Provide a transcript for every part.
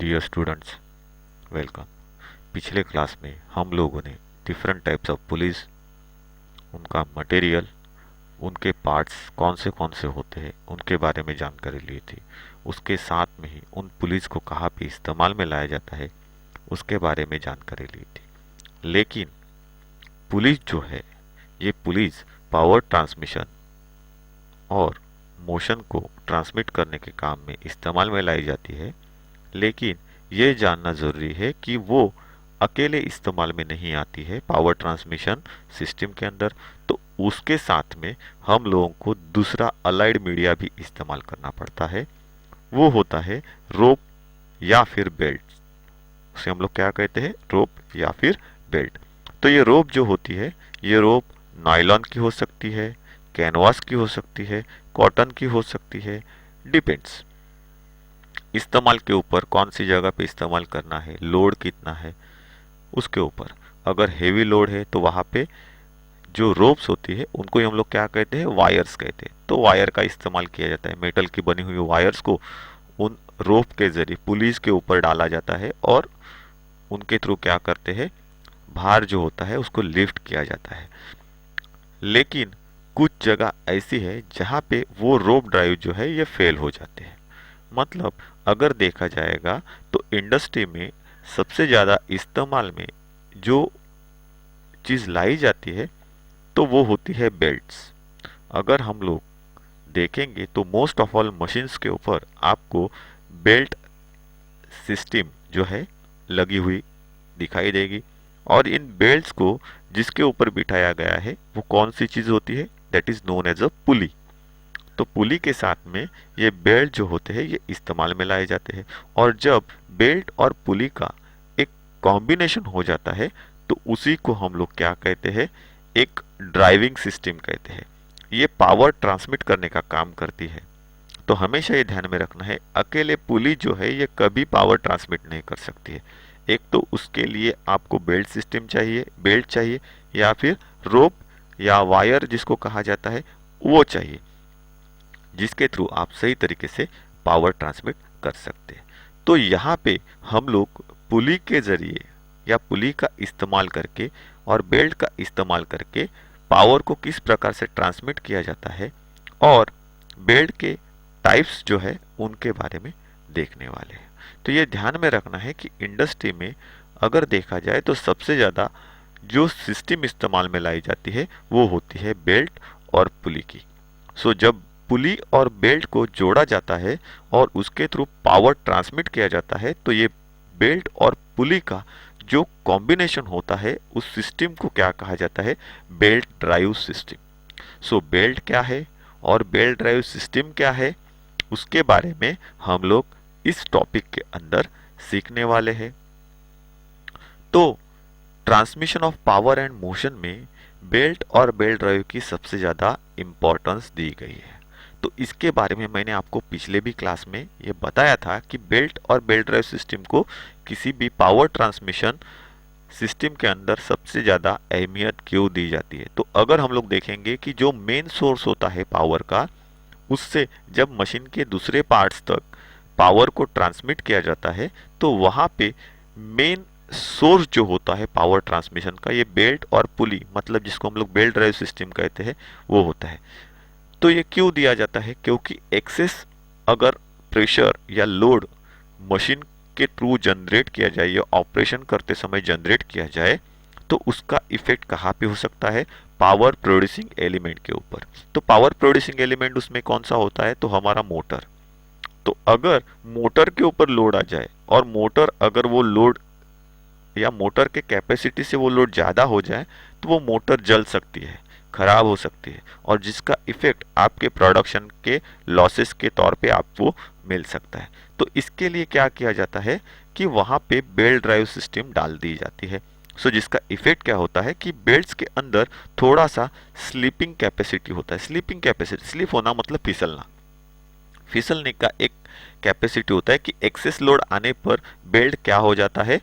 Dear students, welcome. पिछले class में हम लोगों ने डिफरेंट टाइप्स ऑफ पुलिस, उनका मटेरियल, उनके पार्ट्स कौन से होते हैं उनके बारे में जानकारी ली थी। उसके साथ में ही उन पुलिस को कहाँ पे इस्तेमाल में लाया जाता है उसके बारे में जानकारी ली थी। लेकिन पुलिस जो है, ये पुलिस पावर ट्रांसमिशन और मोशन को ट्रांसमिट करने के काम में इस्तेमाल में लाई जाती है। लेकिन ये जानना ज़रूरी है कि वो अकेले इस्तेमाल में नहीं आती है पावर ट्रांसमिशन सिस्टम के अंदर, तो उसके साथ में हम लोगों को दूसरा अलाइड मीडिया भी इस्तेमाल करना पड़ता है। वो होता है रोप या फिर बेल्ट। उसे हम लोग क्या कहते हैं? रोप या फिर बेल्ट। तो ये रोप जो होती है, ये रोप नायलॉन की हो सकती है, कैनवास की हो सकती है, कॉटन की हो सकती है, डिपेंड्स इस्तेमाल के ऊपर, कौन सी जगह पे इस्तेमाल करना है, लोड कितना है उसके ऊपर। अगर हेवी लोड है तो वहाँ पे जो रोप्स होती है उनको ही हम लोग क्या कहते हैं? वायर्स कहते हैं। तो वायर का इस्तेमाल किया जाता है। मेटल की बनी हुई वायर्स को उन रोप के जरिए पुलिस के ऊपर डाला जाता है और उनके थ्रू क्या करते हैं? भार जो होता है उसको लिफ्ट किया जाता है। लेकिन कुछ जगह ऐसी है जहाँ पे वो रोप ड्राइव जो है ये फेल हो जाते हैं। मतलब अगर देखा जाएगा तो इंडस्ट्री में सबसे ज़्यादा इस्तेमाल में जो चीज़ लाई जाती है तो वो होती है बेल्ट्स। अगर हम लोग देखेंगे तो मोस्ट ऑफ ऑल मशीन्स के ऊपर आपको बेल्ट सिस्टम जो है लगी हुई दिखाई देगी। और इन बेल्ट्स को जिसके ऊपर बिठाया गया है वो कौन सी चीज़ होती है? That is known as a pulley. तो पुली के साथ में ये बेल्ट जो होते हैं ये इस्तेमाल में लाए जाते हैं। और जब बेल्ट और पुली का एक कॉम्बिनेशन हो जाता है तो उसी को हम लोग क्या कहते हैं? एक ड्राइविंग सिस्टम कहते हैं। ये पावर ट्रांसमिट करने का काम करती है। तो हमेशा ये ध्यान में रखना है, अकेले पुली जो है ये कभी पावर ट्रांसमिट नहीं कर सकती है। एक तो उसके लिए आपको बेल्ट सिस्टम चाहिए, बेल्ट चाहिए, या फिर रोप या वायर जिसको कहा जाता है वो चाहिए, जिसके थ्रू आप सही तरीके से पावर ट्रांसमिट कर सकते हैं। तो यहाँ पे हम लोग पुली के जरिए या पुली का इस्तेमाल करके और बेल्ट का इस्तेमाल करके पावर को किस प्रकार से ट्रांसमिट किया जाता है और बेल्ट के टाइप्स जो है उनके बारे में देखने वाले हैं। तो ये ध्यान में रखना है कि इंडस्ट्री में अगर देखा जाए तो सबसे ज़्यादा जो सिस्टम इस्तेमाल में लाई जाती है वो होती है बेल्ट और पुली की। जब पुली और बेल्ट को जोड़ा जाता है और उसके थ्रू पावर ट्रांसमिट किया जाता है तो ये बेल्ट और पुली का जो कॉम्बिनेशन होता है उस सिस्टम को क्या कहा जाता है? Belt drive system. बेल्ट क्या है और बेल्ट ड्राइव सिस्टम क्या है उसके बारे में हम लोग इस टॉपिक के अंदर सीखने वाले हैं। तो transmission of power and motion में बेल्ट और बेल्ट ड्राइव की सबसे ज़्यादा इम्पोर्टेंस दी गई है। तो इसके बारे में मैंने आपको पिछले भी क्लास में ये बताया था कि बेल्ट और बेल्ट ड्राइव सिस्टम को किसी भी पावर ट्रांसमिशन सिस्टम के अंदर सबसे ज़्यादा अहमियत क्यों दी जाती है। तो अगर हम लोग देखेंगे कि जो मेन सोर्स होता है पावर का, उससे जब मशीन के दूसरे पार्ट्स तक पावर को ट्रांसमिट किया जाता है तो वहाँ पे मेन सोर्स जो होता है पावर ट्रांसमिशन का, ये बेल्ट और पुली, मतलब जिसको हम लोग बेल्ट ड्राइव सिस्टम कहते हैं, वो होता है। तो ये क्यों दिया जाता है? क्योंकि एक्सेस अगर प्रेशर या लोड मशीन के थ्रू जनरेट किया जाए या ऑपरेशन करते समय जनरेट किया जाए तो उसका इफेक्ट कहाँ पे हो सकता है? पावर प्रोड्यूसिंग एलिमेंट के ऊपर। तो पावर प्रोड्यूसिंग एलिमेंट उसमें कौन सा होता है? तो हमारा मोटर। तो अगर मोटर के ऊपर लोड आ जाए और मोटर अगर वो लोड या मोटर के कैपेसिटी से वो लोड ज़्यादा हो जाए तो वो मोटर जल सकती है, खराब हो सकती है, और जिसका इफेक्ट आपके प्रोडक्शन के लॉसेस के तौर पे आपको मिल सकता है। तो इसके लिए क्या किया जाता है कि वहाँ पे बेल्ट ड्राइव सिस्टम डाल दी जाती है। जिसका इफेक्ट क्या होता है कि बेल्ट्स के अंदर थोड़ा सा स्लीपिंग कैपेसिटी होता है। स्लीपिंग कैपेसिटी, स्लिप होना मतलब फिसलना, फिसलने का एक कैपेसिटी होता है कि एक्सेस लोड आने पर बेल्ट क्या हो जाता है?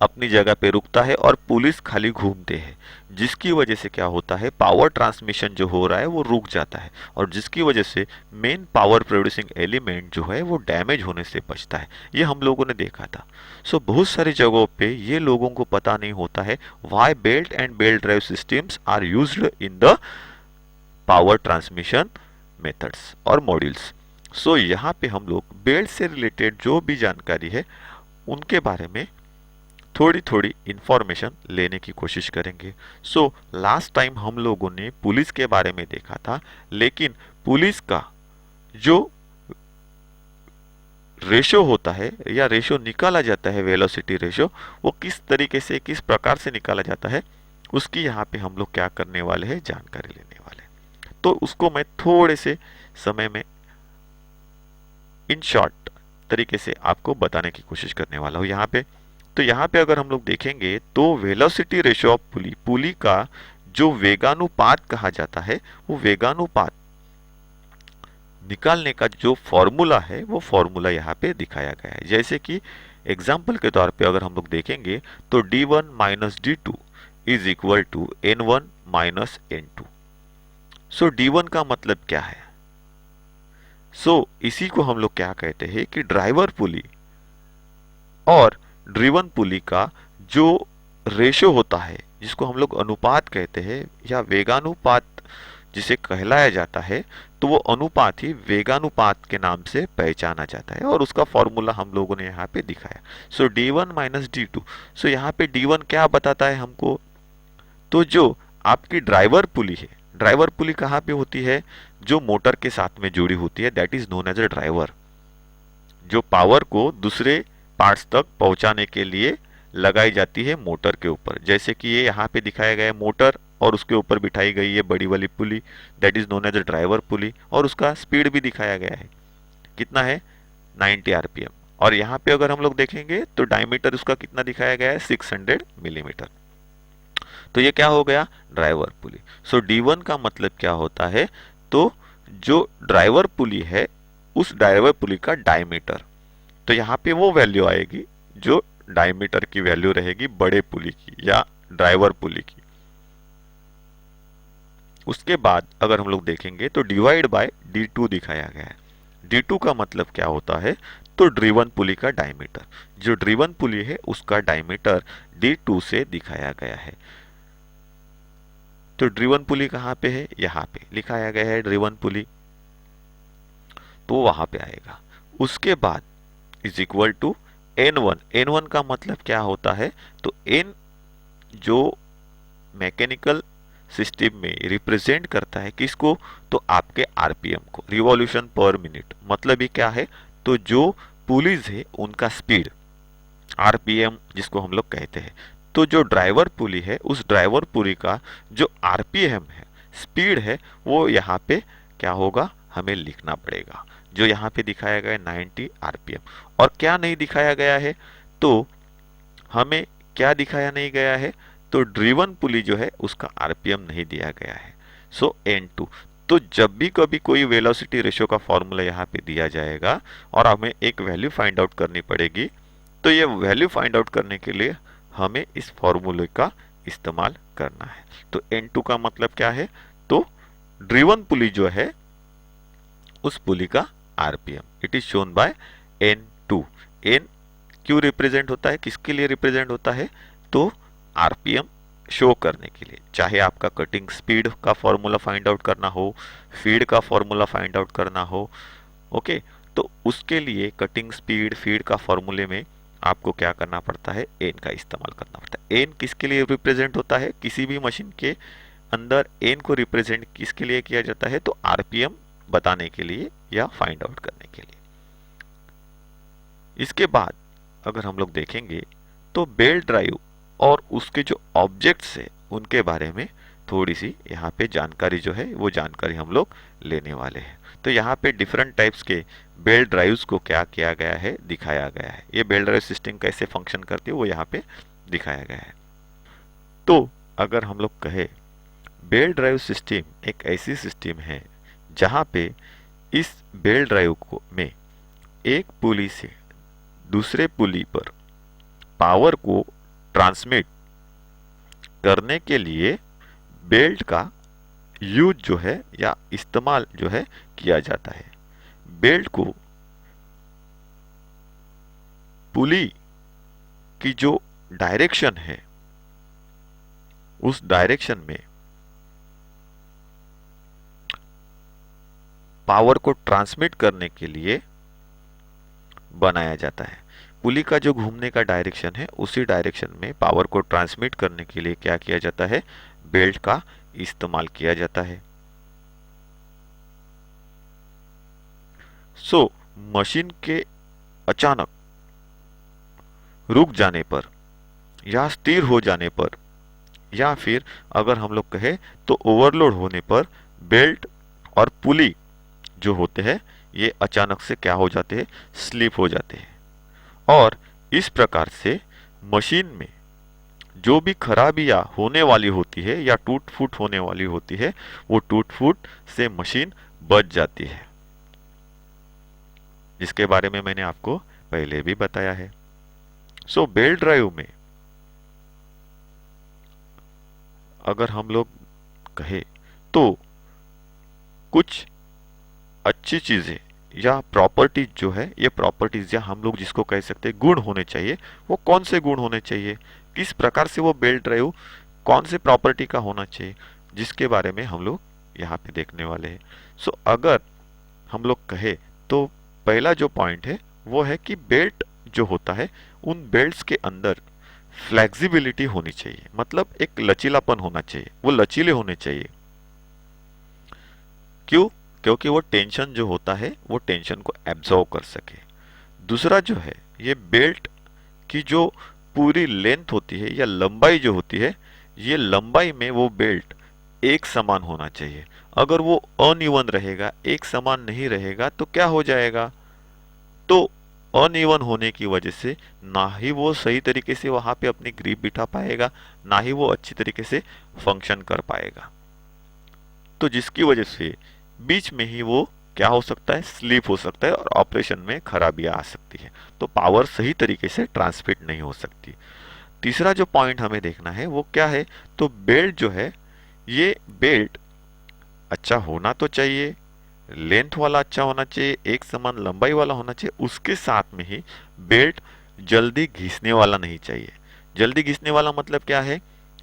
अपनी जगह पे रुकता है और पुलिस खाली घूमते हैं, जिसकी वजह से क्या होता है, पावर ट्रांसमिशन जो हो रहा है वो रुक जाता है और जिसकी वजह से मेन पावर प्रोड्यूसिंग एलिमेंट जो है वो डैमेज होने से बचता है। ये हम लोगों ने देखा था। सो बहुत सारी जगहों पे ये लोगों को पता नहीं होता है why belt and belt drive systems are used in the power transmission methods और मॉड्यूल्स। सो यहाँ पे हम लोग बेल्ट से रिलेटेड जो भी जानकारी है उनके बारे में थोड़ी थोड़ी इंफॉर्मेशन लेने की कोशिश करेंगे। सो लास्ट टाइम हम लोगों ने पुलिस के बारे में देखा था, लेकिन पुलिस का जो रेशो होता है या रेशो निकाला जाता है, वेलोसिटी रेशो, वो किस तरीके से किस प्रकार से निकाला जाता है उसकी यहाँ पे हम लोग क्या करने वाले हैं, जानकारी लेने वाले हैं। तो उसको मैं थोड़े से समय में इन शॉर्ट तरीके से आपको बताने की कोशिश करने वाला हूँ यहाँ पे। तो यहाँ पे अगर हम लोग देखेंगे तो वेलोसिटी रेशियो ऑफ पुली, पुली का जो वेगानुपात कहा जाता है, वो वेगानुपात निकालने का जो फॉर्मूला है वो फॉर्मूला यहाँ पे दिखाया गया है। जैसे कि एग्जाम्पल के तौर पे अगर हम लोग देखेंगे तो d1 minus d2 is equal to n1 minus n2। So d1 का मतलब क्या है? सो इसी को हम लोग क्या कहते हैं कि ड्राइवर पुली और ड्रिवन पुली का जो रेशो होता है, जिसको हम लोग अनुपात कहते हैं या वेगानुपात जिसे कहलाया जाता है, तो वो अनुपात ही वेगानुपात के नाम से पहचाना जाता है और उसका फॉर्मूला हम लोगों ने यहाँ पे दिखाया। सो d1 माइनस d2। सो यहाँ पे d1 क्या बताता है हमको? तो जो आपकी ड्राइवर पुली है, ड्राइवर पुली कहाँ पे होती है? जो मोटर के साथ में जुड़ी होती है, that is known as a driver, जो पावर को दूसरे पार्ट्स तक पहुंचाने के लिए लगाई जाती है मोटर के ऊपर। जैसे कि ये यहाँ पे दिखाया गया है मोटर और उसके ऊपर बिठाई गई है बड़ी वाली pulley, that is known as a driver pulley, और उसका स्पीड भी दिखाया गया है, कितना है 90 आरपीएम। और यहाँ पे अगर हम लोग देखेंगे तो डायमीटर उसका कितना दिखाया गया है 600 मिलीमीटर। तो ये क्या हो गया? ड्राइवर पुली। सो D1 का मतलब क्या होता है? तो जो ड्राइवर पुली है उस ड्राइवर पुली का डायमीटर, तो यहाँ पे वो वैल्यू आएगी जो डायमीटर की वैल्यू रहेगी बड़े पुली की या ड्राइवर पुली की। उसके बाद अगर हम लोग देखेंगे तो डिवाइड बाय D2 दिखाया गया है। D2 का मतलब क्या होता है? तो ड्रिवन पुली का डायमीटर, जो ड्रिवन पुली है उसका डायमीटर D2 से दिखाया गया है। तो ड्रिवन पुली कहाँ पे है? यहाँ पे लिखाया गया है ड्रिवन पुली, तो वहां पे आएगा। उसके बाद is equal to N1। N1 का मतलब क्या होता है? तो N जो मैकेनिकल सिस्टम में रिप्रेजेंट करता है किसको? तो आपके आरपीएम को, रिवॉल्यूशन पर मिनट। मतलब ये क्या है? तो जो पुलीज है उनका स्पीड, आरपीएम जिसको हम लोग कहते हैं। तो जो ड्राइवर पुली है उस ड्राइवर पुली का जो आरपीएम है, स्पीड है, वो यहाँ पे क्या होगा? हमें लिखना पड़ेगा, जो यहाँ पे दिखाया गया है 90 आरपीएम। और क्या नहीं दिखाया गया है? तो हमें क्या दिखाया नहीं गया है? तो ड्रिवन पुली जो है उसका आरपीएम नहीं दिया गया है। सो N2। तो जब भी कभी कोई वेलोसिटी रेशियो का फॉर्मूला यहाँ पे दिया जाएगा और हमें एक वैल्यू फाइंड आउट करनी पड़ेगी, तो ये वैल्यू फाइंड आउट करने के लिए हमें इस फॉर्मूले का इस्तेमाल करना है। तो N2 का मतलब क्या है? तो ड्रिवन पुली जो है उस पुली का RPM, it is shown by N2। N क्यों रिप्रेजेंट होता है, किसके लिए रिप्रेजेंट होता है? तो आरपीएम शो करने के लिए। चाहे आपका कटिंग स्पीड का फॉर्मूला फाइंड आउट करना हो, फीड का फॉर्मूला फाइंड आउट करना हो, ओके, तो उसके लिए कटिंग स्पीड फीड का फॉर्मूले में आपको क्या करना पड़ता है? एन का इस्तेमाल करना पड़ता है। एन किसके लिए रिप्रेजेंट होता है? किसी भी मशीन के अंदर एन को रिप्रेजेंट किसके लिए किया जाता है? तो आरपीएम बताने के लिए या फाइंड आउट करने के लिए। इसके बाद अगर हम लोग देखेंगे तो बेल्ट ड्राइव और उसके जो ऑब्जेक्ट्स है उनके बारे में थोड़ी सी यहाँ पे जानकारी जो है वो जानकारी हम लोग लेने वाले हैं। तो यहाँ पे डिफरेंट टाइप्स के बेल्ट ड्राइव्स को क्या किया गया है, दिखाया गया है। ये बेल्ट ड्राइव सिस्टम कैसे फंक्शन करती है वो यहाँ पे दिखाया गया है। तो अगर हम लोग कहे बेल्ट ड्राइव सिस्टम एक ऐसी सिस्टम है जहाँ पे इस बेल्ट ड्राइव को में एक पुली से दूसरे पुली पर पावर को ट्रांसमिट करने के लिए बेल्ट का यूज जो है या इस्तेमाल जो है किया जाता है। बेल्ट को पुली की जो डायरेक्शन है उस डायरेक्शन में पावर को ट्रांसमिट करने के लिए बनाया जाता है। पुली का जो घूमने का डायरेक्शन है उसी डायरेक्शन में पावर को ट्रांसमिट करने के लिए क्या किया जाता है, बेल्ट का इस्तेमाल किया जाता है। सो मशीन के अचानक रुक जाने पर या स्थिर हो जाने पर या फिर अगर हम लोग कहें तो ओवरलोड होने पर बेल्ट और पुली जो होते हैं ये अचानक से क्या हो जाते हैं, स्लिप हो जाते हैं। और इस प्रकार से मशीन में जो भी खराबियां होने वाली होती है या टूट फूट होने वाली होती है वो टूट फूट से मशीन बच जाती है, जिसके बारे में मैंने आपको पहले भी बताया है। सो बेल्ट ड्राइव में अगर हम लोग कहे तो कुछ अच्छी चीजें या प्रॉपर्टीज जो है, ये प्रॉपर्टीज या हम लोग जिसको कह सकते हैं गुण होने चाहिए, वो कौन से गुण होने चाहिए, किस प्रकार से वो बेल्ट ड्राइव कौन से प्रॉपर्टी का होना चाहिए, जिसके बारे में हम लोग यहाँ पे देखने वाले हैं। सो अगर हम लोग कहे तो पहला जो पॉइंट है वो है कि बेल्ट जो होता है उन बेल्ट्स के अंदर फ्लेक्सिबिलिटी होनी चाहिए, मतलब एक लचीलापन होना चाहिए, वो लचीले होने चाहिए। क्यों? क्योंकि वो टेंशन जो होता है वो टेंशन को एब्जॉर्व कर सके। दूसरा जो है ये बेल्ट की जो पूरी लेंथ होती है या लंबाई जो होती है, ये लंबाई में वो बेल्ट एक समान होना चाहिए। अगर वो अनइवन रहेगा, एक समान नहीं रहेगा तो क्या हो जाएगा, तो अनइवन होने की वजह से ना ही वो सही तरीके से वहां पे अपनी ग्रिप बिठा पाएगा, ना ही वो अच्छी तरीके से फंक्शन कर पाएगा। तो जिसकी वजह से बीच में ही वो क्या हो सकता है, स्लिप हो सकता है और ऑपरेशन में खराबियां आ सकती है, तो पावर सही तरीके से ट्रांसमिट नहीं हो सकती। तीसरा जो पॉइंट हमें देखना है वो क्या है, तो बेल्ट जो है ये बेल्ट अच्छा होना तो चाहिए, लेंथ वाला अच्छा होना चाहिए, एक समान लंबाई वाला होना चाहिए, उसके साथ में ही बेल्ट जल्दी घिसने वाला नहीं चाहिए। जल्दी घिसने वाला मतलब क्या है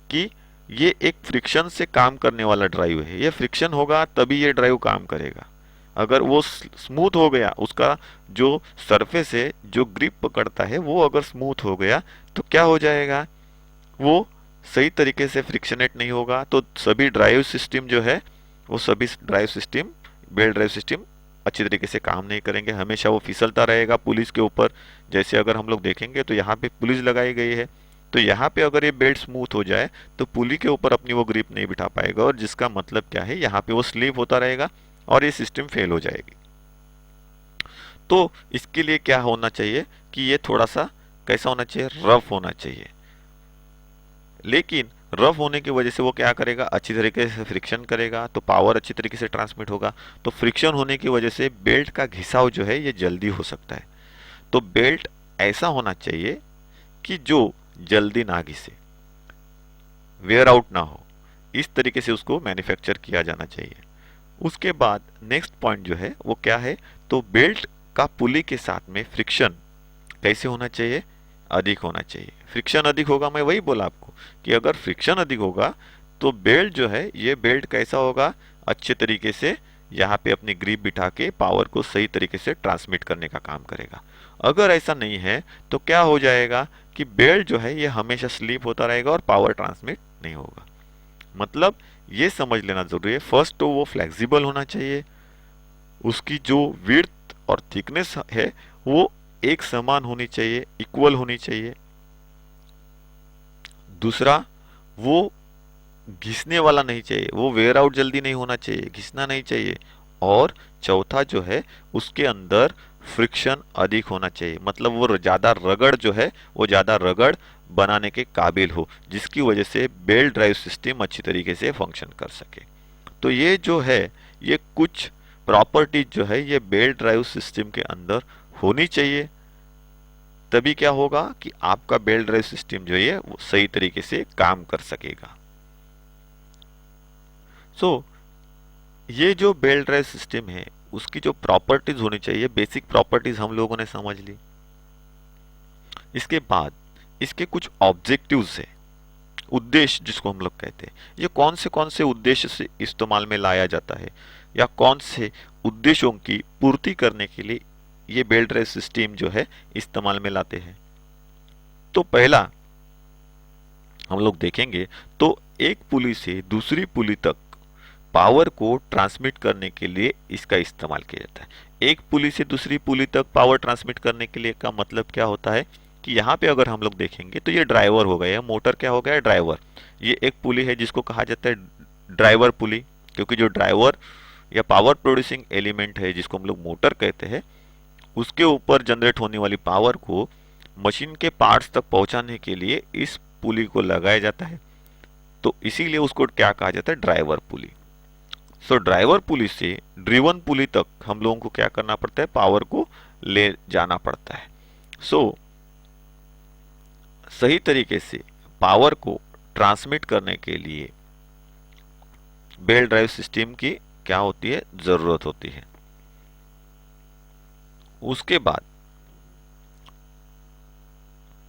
कि ये एक फ्रिक्शन से काम करने वाला ड्राइव है, ये फ्रिक्शन होगा तभी ये ड्राइव काम करेगा। अगर वो स्मूथ हो गया, उसका जो सरफेस है जो ग्रिप पकड़ता है वो अगर स्मूथ हो गया तो क्या हो जाएगा, वो सही तरीके से फ्रिक्शनेट नहीं होगा, तो सभी ड्राइव सिस्टम जो है वो सभी drive system, belt drive system अच्छी तरीके से काम नहीं करेंगे, हमेशा वो फिसलता रहेगा पुलिस के ऊपर। जैसे अगर हम लोग देखेंगे तो यहाँ पे पुलिस लगाई गई है, तो यहाँ पे अगर ये बेल्ट स्मूथ हो जाए तो पुली के ऊपर अपनी वो ग्रिप नहीं बिठा पाएगा, और जिसका मतलब क्या है यहाँ पे वो स्लिप होता रहेगा और ये सिस्टम फेल हो जाएगी। तो इसके लिए क्या होना चाहिए कि ये थोड़ा सा कैसा होना चाहिए, रफ होना चाहिए। लेकिन रफ होने की वजह से वो क्या करेगा, अच्छी तरीके से फ्रिक्शन करेगा तो पावर अच्छी तरीके से ट्रांसमिट होगा। तो फ्रिक्शन होने की वजह से बेल्ट का घिसाव जो है ये जल्दी हो सकता है। तो बेल्ट ऐसा होना चाहिए कि जो जल्दी ना घिसे, वेयर आउट ना हो, इस तरीके से उसको मैन्युफैक्चर किया जाना चाहिए। उसके बाद नेक्स्ट पॉइंट जो है वो क्या है, तो बेल्ट का पुली के साथ में फ्रिक्शन कैसे होना चाहिए, अधिक होना चाहिए। फ्रिक्शन अधिक होगा, मैं वही बोला आपको कि अगर फ्रिक्शन अधिक होगा तो बेल्ट जो है ये बेल्ट कैसा होगा, अच्छे तरीके से यहाँ पे अपनी ग्रिप बिठा के पावर को सही तरीके से ट्रांसमिट करने का काम करेगा। अगर ऐसा नहीं है तो क्या हो जाएगा कि बेल्ट जो है ये हमेशा स्लिप होता रहेगा और पावर ट्रांसमिट नहीं होगा। मतलब ये समझ लेना जरूरी है, फर्स्ट तो वो फ्लेक्सिबल होना चाहिए, उसकी जो विड्थ और थिकनेस है वो एक समान होनी चाहिए, इक्वल होनी चाहिए। दूसरा, वो घिसने वाला नहीं चाहिए, वो वेयर आउट जल्दी नहीं होना चाहिए, घिसना नहीं चाहिए। और चौथा जो है उसके अंदर फ्रिक्शन अधिक होना चाहिए, मतलब वो ज्यादा रगड़ जो है वो ज्यादा रगड़ बनाने के काबिल हो, जिसकी वजह से बेल्ट ड्राइव सिस्टम अच्छी तरीके से फंक्शन कर सके। तो ये जो है ये कुछ प्रॉपर्टीज जो है ये बेल्ट ड्राइव सिस्टम के अंदर होनी चाहिए, तभी क्या होगा कि आपका बेल्ट ड्राइव सिस्टम जो है वो सही तरीके से काम कर सकेगा। सो ये जो बेल्ट ड्राइव सिस्टम है उसकी जो प्रॉपर्टीज होनी चाहिए, बेसिक प्रॉपर्टीज हम लोगों ने समझ ली। इसके बाद इसके कुछ ऑब्जेक्टिव्स है, उद्देश्य जिसको हम लोग कहते हैं। ये कौन से उद्देश्य से इस्तेमाल में लाया जाता है या कौन से उद्देश्यों की पूर्ति करने के लिए ये बेल्ट ड्राइव सिस्टम जो है इस्तेमाल में लाते हैं। तो पहला हम लोग देखेंगे तो एक पुली से दूसरी पुली तक पावर को ट्रांसमिट करने के लिए इसका इस्तेमाल किया जाता है। एक पुली से दूसरी पुली तक पावर ट्रांसमिट करने के लिए का मतलब क्या होता है कि यहाँ पे अगर हम लोग देखेंगे तो ये ड्राइवर हो गया, मोटर क्या हो गया, ड्राइवर। ये एक पुली है जिसको कहा जाता है ड्राइवर पुली, क्योंकि जो ड्राइवर या पावर प्रोड्यूसिंग एलिमेंट है जिसको हम लोग मोटर कहते हैं, उसके ऊपर जनरेट होने वाली पावर को मशीन के पार्ट्स तक पहुंचाने के लिए इस पुली को लगाया जाता है। तो इसीलिए उसको क्या कहा जाता है, ड्राइवर पुली। सो ड्राइवर पुली से ड्रिवन पुली तक हम लोगों को क्या करना पड़ता है, पावर को ले जाना पड़ता है। सो सही तरीके से पावर को ट्रांसमिट करने के लिए बेल्ट ड्राइव सिस्टम की क्या होती है, जरूरत होती है। उसके बाद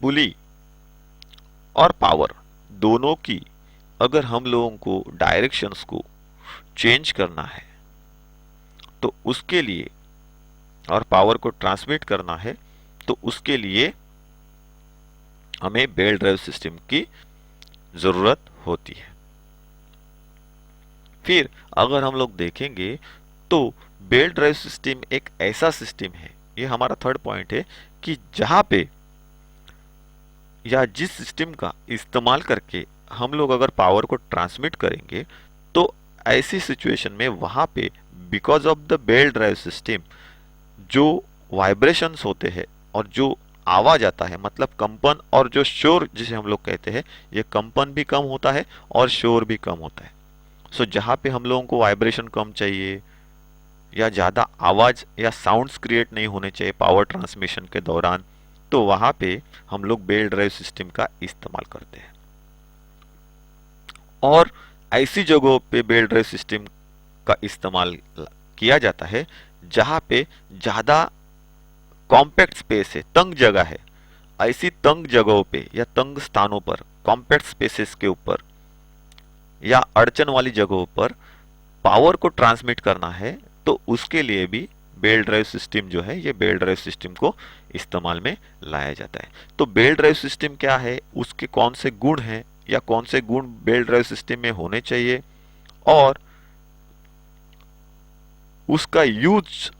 पुली और पावर दोनों की अगर हम लोगों को डायरेक्शंस को चेंज करना है तो उसके लिए, और पावर को ट्रांसमिट करना है तो उसके लिए हमें बेल्ट ड्राइव सिस्टम की जरूरत होती है। फिर अगर हम लोग देखेंगे तो बेल्ट ड्राइव सिस्टम एक ऐसा सिस्टम है, ये हमारा थर्ड पॉइंट है, कि जहां पे या जिस सिस्टम का इस्तेमाल करके हम लोग अगर पावर को ट्रांसमिट करेंगे तो ऐसी सिचुएशन में वहां पे because of the belt drive system जो वाइब्रेशंस होते हैं और जो आवाज आता है, मतलब कंपन और जो शोर जिसे हम लोग कहते हैं, ये कंपन भी कम होता है और शोर भी कम होता है। सो जहां पे हम लोगों को वाइब्रेशन कम चाहिए या ज्यादा आवाज या साउंड्स क्रिएट नहीं होने चाहिए पावर ट्रांसमिशन के दौरान, तो वहां पे हम लोग बेल्ट ड्राइव सिस्टम का इस्तेमाल करते हैं। और ऐसी जगहों पे बेल्ट ड्राइव सिस्टम का इस्तेमाल किया जाता है जहां पे ज्यादा कॉम्पैक्ट स्पेस है, तंग जगह है। ऐसी तंग जगहों पे या तंग स्थानों पर, कॉम्पैक्ट स्पेसेस के ऊपर या अड़चन वाली जगहों पर पावर को ट्रांसमिट करना है तो उसके लिए भी बेल्ट ड्राइव सिस्टम जो है, ये बेल्ट ड्राइव सिस्टम को इस्तेमाल में लाया जाता है। तो बेल्ट ड्राइव सिस्टम क्या है, उसके कौन से गुण हैं या कौन से गुण बेल्ट ड्राइव सिस्टम में होने चाहिए और उसका यूज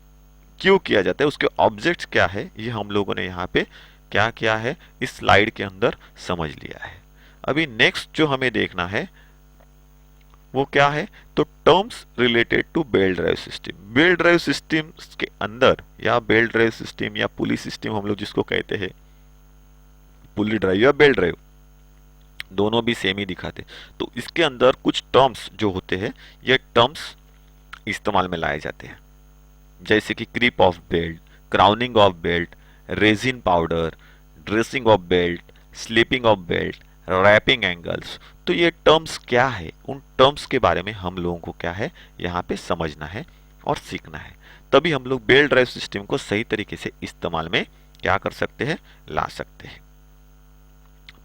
क्यों किया जाता है, उसके ऑब्जेक्ट्स क्या है, ये हम लोगों ने यहाँ पे क्या किया है, इस स्लाइड के अंदर समझ लिया है। अभी नेक्स्ट जो हमें देखना है वो क्या है, तो terms related to belt drive system. Belt drive system के अंदर या बेल्ट ड्राइव सिस्टम या पुली सिस्टम हम लोग जिसको कहते हैं, पुली ड्राइव या बेल्ट ड्राइव दोनों भी सेम ही दिखाते, तो इसके अंदर कुछ टर्म्स जो होते हैं ये टर्म्स इस्तेमाल में लाए जाते हैं, जैसे कि creep of belt, crowning of belt, resin powder, dressing of belt, slipping of belt, wrapping angles. तो ये टर्म्स क्या है, उन टर्म्स के बारे में हम लोगों को क्या है यहाँ पे समझना है और सीखना है, तभी हम लोग बेल्ट ड्राइव सिस्टम को सही तरीके से इस्तेमाल में क्या कर सकते हैं, ला सकते हैं।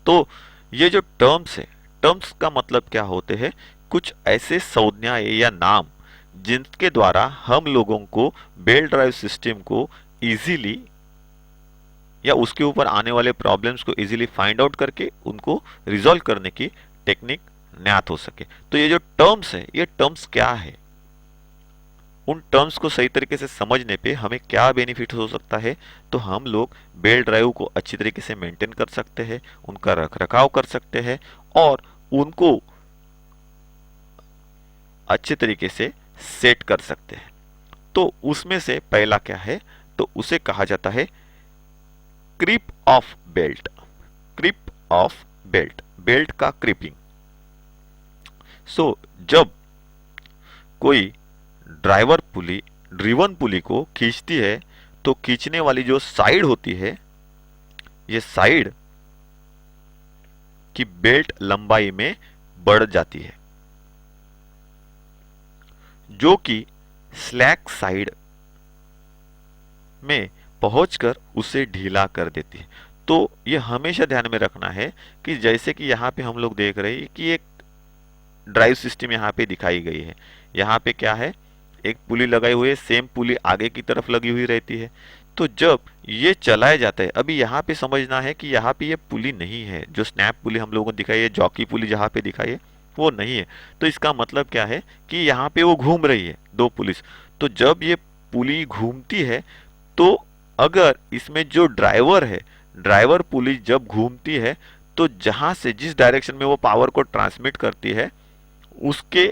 तो ये जो टर्म्स है, टर्म्स का मतलब क्या होते हैं, कुछ ऐसे संज्ञाएं या नाम जिनके द्वारा हम लोगों को बेल्ट ड्राइव सिस्टम को इजीली या उसके ऊपर आने वाले प्रॉब्लम्स को इजीली फाइंड आउट करके उनको रिजॉल्व करने की टेक्निक ज्ञात हो सके। तो ये जो टर्म्स है, ये टर्म्स क्या है, उन टर्म्स को सही तरीके से समझने पे हमें क्या बेनिफिट हो सकता है, तो हम लोग बेल्ट ड्राइव को अच्छी तरीके से मेंटेन कर सकते हैं, उनका रख रखाव कर सकते हैं और उनको अच्छे तरीके से सेट कर सकते हैं। तो उसमें से पहला क्या है, तो उसे कहा जाता है creep of belt. Creep of belt, belt का क्रीपिंग। सो जब कोई ड्राइवर पुली ड्रिवन पुली को खींचती है तो खींचने वाली जो साइड होती है ये साइड की बेल्ट लंबाई में बढ़ जाती है, जो कि स्लैक साइड में पहुंचकर उसे ढीला कर देती है। तो ये हमेशा ध्यान में रखना है कि जैसे कि यहाँ पे हम लोग देख रहे हैं कि एक ड्राइव सिस्टम यहाँ पे दिखाई गई है। यहाँ पे क्या है, एक पुली लगाई हुई है, सेम पुली आगे की तरफ लगी हुई रहती है। तो जब ये चलाया जाता है, अभी यहाँ पे समझना है कि यहाँ पे ये पुली नहीं है, जो स्नैप पुली हम लोगों को दिखाई है, जॉकी पुली जहाँ पे दिखाई है वो नहीं है। तो इसका मतलब क्या है कि यहाँ पे वो घूम रही है दो पुलिस। तो जब ये पुली घूमती है तो अगर इसमें जो ड्राइवर है, ड्राइवर पुली जब घूमती है तो जहां से जिस डायरेक्शन में वो पावर को ट्रांसमिट करती है उसके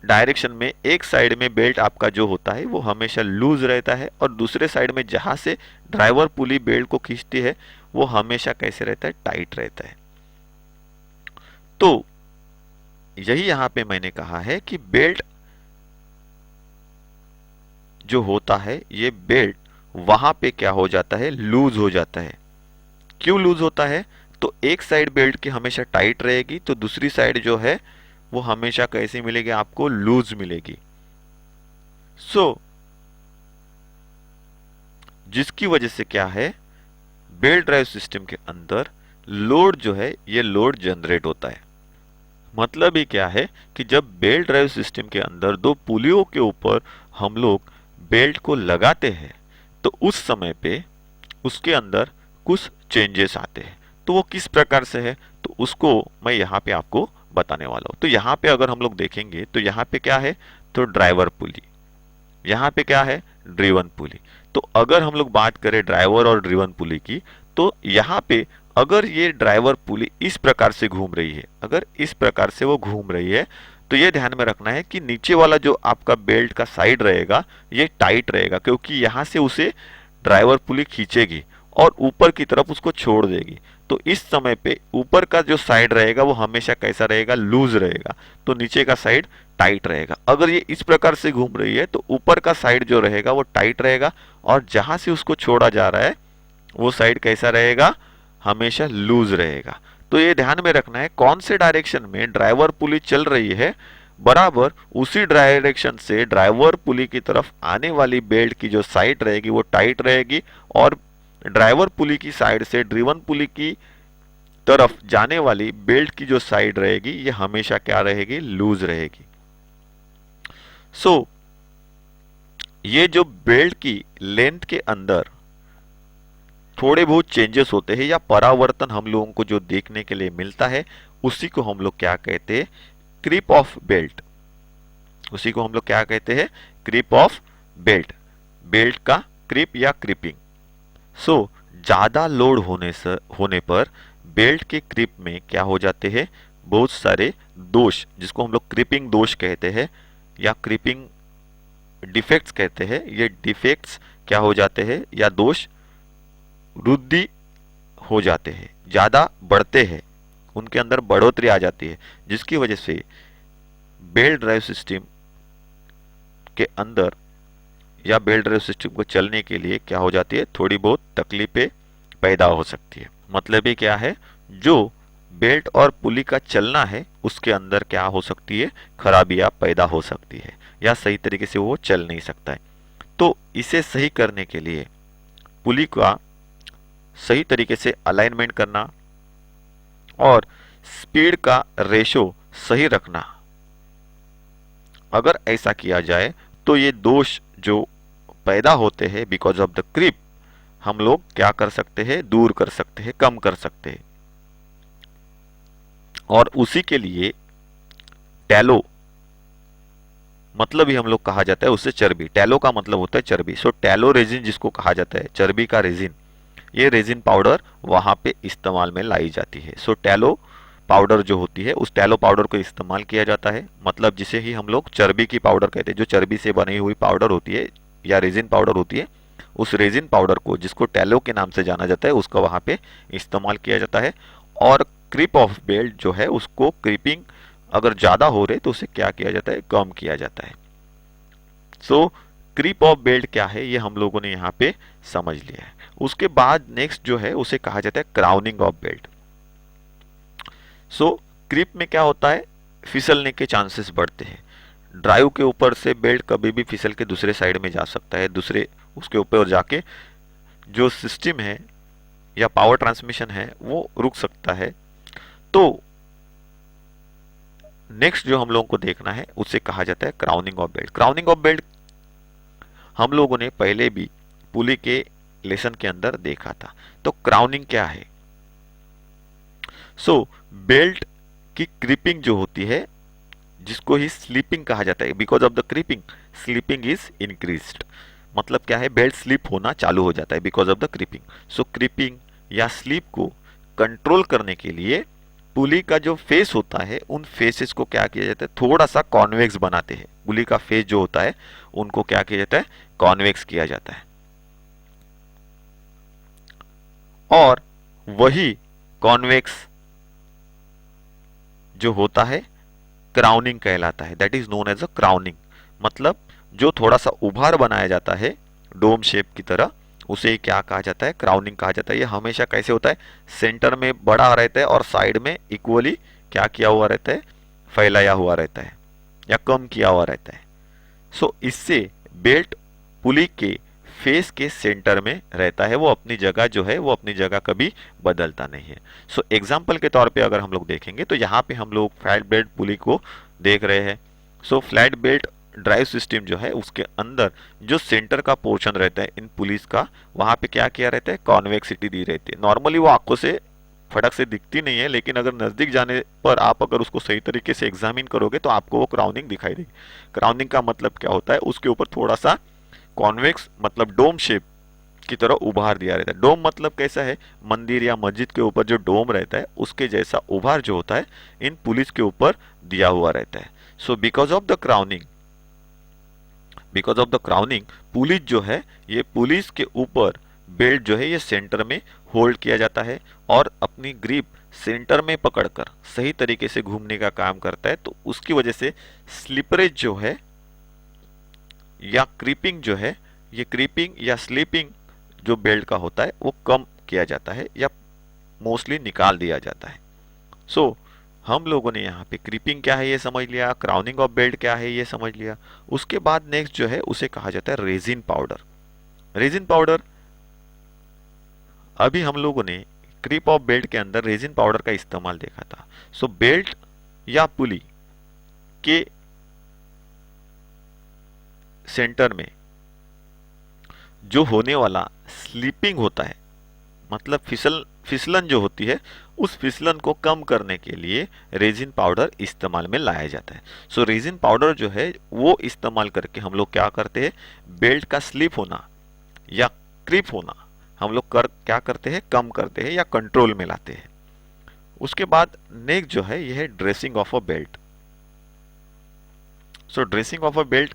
डायरेक्शन में एक साइड में बेल्ट आपका जो होता है वो हमेशा लूज रहता है, और दूसरे साइड में जहां से ड्राइवर पुली बेल्ट को खींचती है वो हमेशा कैसे रहता है, टाइट रहता है। तो यही यहां पे मैंने कहा है कि बेल्ट जो होता है, ये बेल्ट वहां पे क्या हो जाता है, लूज हो जाता है। क्यों लूज होता है, तो एक साइड बेल्ट की हमेशा टाइट रहेगी, तो दूसरी साइड जो है वो हमेशा कैसी मिलेगी, आपको लूज मिलेगी। सो जिसकी वजह से क्या है, बेल्ट ड्राइव सिस्टम के अंदर लोड जो है ये लोड जनरेट होता है। मतलब ये क्या है कि जब बेल्ट ड्राइव सिस्टम के अंदर दो पुलियों के ऊपर हम लोग बेल्ट को लगाते हैं तो उस समय पे उसके अंदर कुछ चेंजेस आते हैं। तो वो किस प्रकार से है, तो उसको मैं यहाँ पे आपको बताने वाला हूँ। तो यहाँ पे अगर हम लोग देखेंगे तो यहाँ पे क्या है, तो ड्राइवर पुली, यहाँ पे क्या है, ड्रिवन पुली। तो अगर हम लोग बात करें ड्राइवर और ड्रिवन पुली की, तो यहाँ पे अगर ये ड्राइवर पुली इस प्रकार से घूम रही है, अगर इस प्रकार से वो घूम रही है, तो ये ध्यान में रखना है कि नीचे वाला जो आपका बेल्ट का साइड रहेगा ये टाइट रहेगा, क्योंकि यहाँ से उसे ड्राइवर पुली खींचेगी और ऊपर की तरफ उसको छोड़ देगी। तो इस समय पे ऊपर का जो साइड रहेगा वो हमेशा कैसा रहेगा, लूज रहेगा, तो नीचे का साइड टाइट रहेगा। अगर ये इस प्रकार से घूम रही है तो ऊपर का साइड जो रहेगा वो टाइट रहेगा, और जहां से उसको छोड़ा जा रहा है वो साइड कैसा रहेगा, हमेशा लूज रहेगा। तो ये ध्यान में रखना है कौन से डायरेक्शन में ड्राइवर पुली चल रही है, बराबर उसी डायरेक्शन से ड्राइवर पुली की तरफ आने वाली बेल्ट की जो साइड रहेगी वो टाइट रहेगी, और ड्राइवर पुली की साइड से ड्रिवन पुली की तरफ जाने वाली बेल्ट की जो साइड रहेगी ये हमेशा क्या रहेगी, लूज रहेगी। सो ये जो बेल्ट की लेंथ के अंदर थोड़े बहुत चेंजेस होते हैं या परावर्तन हम लोगों को जो देखने के लिए मिलता है उसी को हम लोग क्या कहते हैं, क्रीप ऑफ बेल्ट। उसी को हम लोग क्या कहते हैं, क्रीप ऑफ बेल्ट, बेल्ट का क्रीप या क्रीपिंग। सो ज्यादा लोड होने पर बेल्ट के क्रीप में क्या हो जाते हैं, बहुत सारे दोष, जिसको हम लोग क्रीपिंग दोष कहते हैं या क्रीपिंग डिफेक्ट्स कहते हैं, ये डिफेक्ट्स क्या हो जाते हैं या दोष वृद्धि हो जाते हैं, ज्यादा बढ़ते हैं, उनके अंदर बढ़ोतरी आ जाती है, जिसकी वजह से बेल्ट ड्राइव सिस्टम के अंदर या बेल्ट ड्राइव सिस्टम को चलने के लिए क्या हो जाती है, थोड़ी बहुत तकलीफें पैदा हो सकती है। मतलब ये क्या है, जो बेल्ट और पुली का चलना है उसके अंदर क्या हो सकती है, खराबियां पैदा हो सकती है या सही तरीके से वो चल नहीं सकता है। तो इसे सही करने के लिए पुली का सही तरीके से अलाइनमेंट करना और स्पीड का रेशो सही रखना, अगर ऐसा किया जाए तो ये दोष जो पैदा होते हैं बिकॉज ऑफ द क्रीप, हम लोग क्या कर सकते हैं, दूर कर सकते हैं, कम कर सकते हैं। और उसी के लिए टैलो मतलब ही हम लोग कहा जाता है उससे चर्बी, टैलो का मतलब होता है चर्बी। सो टैलो रेजिन जिसको कहा जाता है, चर्बी का रेजिन, ये रेजिन पाउडर वहां पे इस्तेमाल में लाई जाती है। सो टैलो पाउडर जो होती है उस टैलो पाउडर को इस्तेमाल किया जाता है, मतलब जिसे ही हम लोग चर्बी की पाउडर कहते हैं, जो चर्बी से बनी हुई पाउडर होती है या रेजिन पाउडर होती है, उस रेजिन पाउडर को जिसको टैलो के नाम से जाना जाता है उसका वहां पे इस्तेमाल किया जाता है। और क्रीप ऑफ बेल्ट जो है उसको क्रीपिंग अगर ज्यादा हो रहे तो उसे क्या किया जाता है, कम किया जाता है। सो क्रीप ऑफ बेल्ट क्या है ये हम लोगों ने यहाँ पे समझ लिया है। उसके बाद नेक्स्ट जो है उसे कहा जाता है crowning of belt. So creep में क्या होता है, फिसलने के चांसेस बढ़ते हैं। ड्राइव के ऊपर से बेल्ट कभी भी फिसल के दूसरे साइड में जा सकता है, दूसरे उसके ऊपर जाके जो सिस्टम है या पावर ट्रांसमिशन है वो रुक सकता है। तो नेक्स्ट जो हम लोगों को देखना है उसे कहा जाता है crowning of belt. Crowning of belt हम लोगों ने पहले भी पुली के लेसन के अंदर देखा था। तो क्राउनिंग क्या है? सो बेल्ट की क्रीपिंग जो होती है, जिसको ही स्लीपिंग कहा जाता है, because of the creeping sleeping is increased. मतलब क्या है, बेल्ट स्लिप होना चालू हो जाता है because of the creeping. So creeping या स्लीप को कंट्रोल करने के लिए पुली का जो फेस होता है उन फेसेस को क्या किया जाता है, थोड़ा सा कॉन्वेक्स बनाते हैं। पुली का फेस जो होता है उनको क्या किया जाता है, कॉन्वेक्स किया जाता है। और वही कॉन्वेक्स जो होता है क्राउनिंग कहलाता है। That is known as a crowning. मतलब जो थोड़ा सा उभार बनाया जाता है डोम शेप की तरह, उसे क्या कहा जाता है, क्राउनिंग कहा जाता है। ये हमेशा कैसे होता है, सेंटर में बड़ा रहता है और साइड में इक्वली क्या किया हुआ रहता है, फैलाया हुआ रहता है या कम किया हुआ रहता है। सो इससे बेल्ट पुली के फेस के सेंटर में रहता है, वो अपनी जगह जो है वो अपनी जगह कभी बदलता नहीं है। सो एग्जाम्पल के तौर पे अगर हम लोग देखेंगे तो यहाँ पे हम लोग फ्लैट बेल्ट पुली को देख रहे हैं। सो फ्लैट बेल्ट ड्राइव सिस्टम जो है उसके अंदर जो सेंटर का पोर्शन रहता है इन पुलिस का, वहां पे क्या किया रहता है, कॉन्वेक्सिटी दी रहती है। नॉर्मली वो आंखों से फटक से दिखती नहीं है, लेकिन अगर नजदीक जाने पर आप अगर उसको सही तरीके से एग्जामिन करोगे तो आपको वो क्राउनिंग दिखाई देगी। क्राउनिंग का मतलब क्या होता है, उसके ऊपर थोड़ा सा कॉन्वेक्स मतलब डोम शेप की तरह उभार दिया रहता है। डोम मतलब कैसा है, मंदिर या मस्जिद के ऊपर जो डोम रहता है उसके जैसा उभार जो होता है इन पुलिस के ऊपर दिया हुआ रहता है। So because of the crowning police जो है, ये पुलिस के ऊपर बेल्ट जो है ये सेंटर में होल्ड किया जाता है और अपनी ग्रिप सेंटर में पकड़कर सही तरीके से घूमने का काम करता है। तो उसकी वजह से स्लिपरेज जो है या क्रीपिंग जो है, ये क्रीपिंग या स्लीपिंग जो बेल्ट का होता है वो कम किया जाता है या मोस्टली निकाल दिया जाता है। सो हम लोगों ने यहाँ पे क्रीपिंग क्या है ये समझ लिया, क्राउनिंग ऑफ बेल्ट क्या है ये समझ लिया। उसके बाद नेक्स्ट जो है उसे कहा जाता है रेजिन पाउडर। रेजिन पाउडर, अभी हम लोगों ने क्रीप ऑफ बेल्ट के अंदर रेजिन पाउडर का इस्तेमाल देखा था। सो बेल्ट या पुली के सेंटर में जो होने वाला स्लीपिंग होता है, मतलब फिसलन जो होती है, उस फिसलन को कम करने के लिए रेजिन पाउडर इस्तेमाल में लाया जाता है। सो रेजिन पाउडर जो है वो इस्तेमाल करके हम लोग क्या करते हैं, बेल्ट का स्लिप होना या क्रिप होना हम लोग क्या करते हैं, कम करते हैं या कंट्रोल में लाते हैं। उसके बाद नेक्स्ट जो है यह है dressing of a belt. So dressing of a belt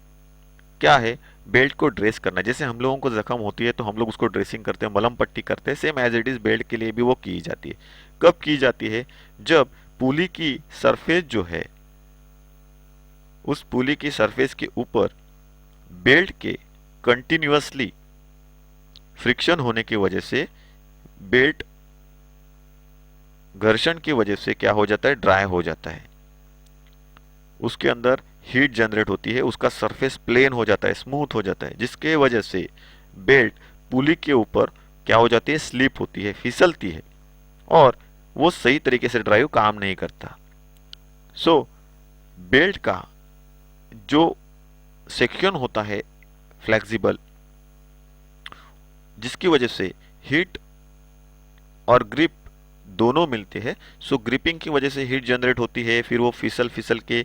क्या है, बेल्ट को ड्रेस करना। जैसे हम लोगों को जख्म होती है तो हम लोग उसको ड्रेसिंग करते हैं, मलहम पट्टी करते हैं, same as it is belt के लिए भी वो की जाती है। कब की जाती है, जब पुली की सरफेस जो है, उस पुली की सरफेस के ऊपर बेल्ट के कंटिन्यूअसली फ्रिक्शन होने की वजह से बेल्ट घर्षण की वजह से क्या हो जाता है, ड्राई हो जाता है, उसके अंदर हीट जनरेट होती है, उसका सरफेस प्लेन हो जाता है, स्मूथ हो जाता है, जिसके वजह से बेल्ट पुली के ऊपर क्या हो जाती है, स्लिप होती है, फिसलती है और वो सही तरीके से ड्राइव काम नहीं करता। सो बेल्ट का जो सेक्शन होता है फ्लेक्सिबल, जिसकी वजह से हीट और ग्रिप दोनों मिलते हैं। सो ग्रिपिंग की वजह से हीट जनरेट होती है, फिर वो फिसल फिसल के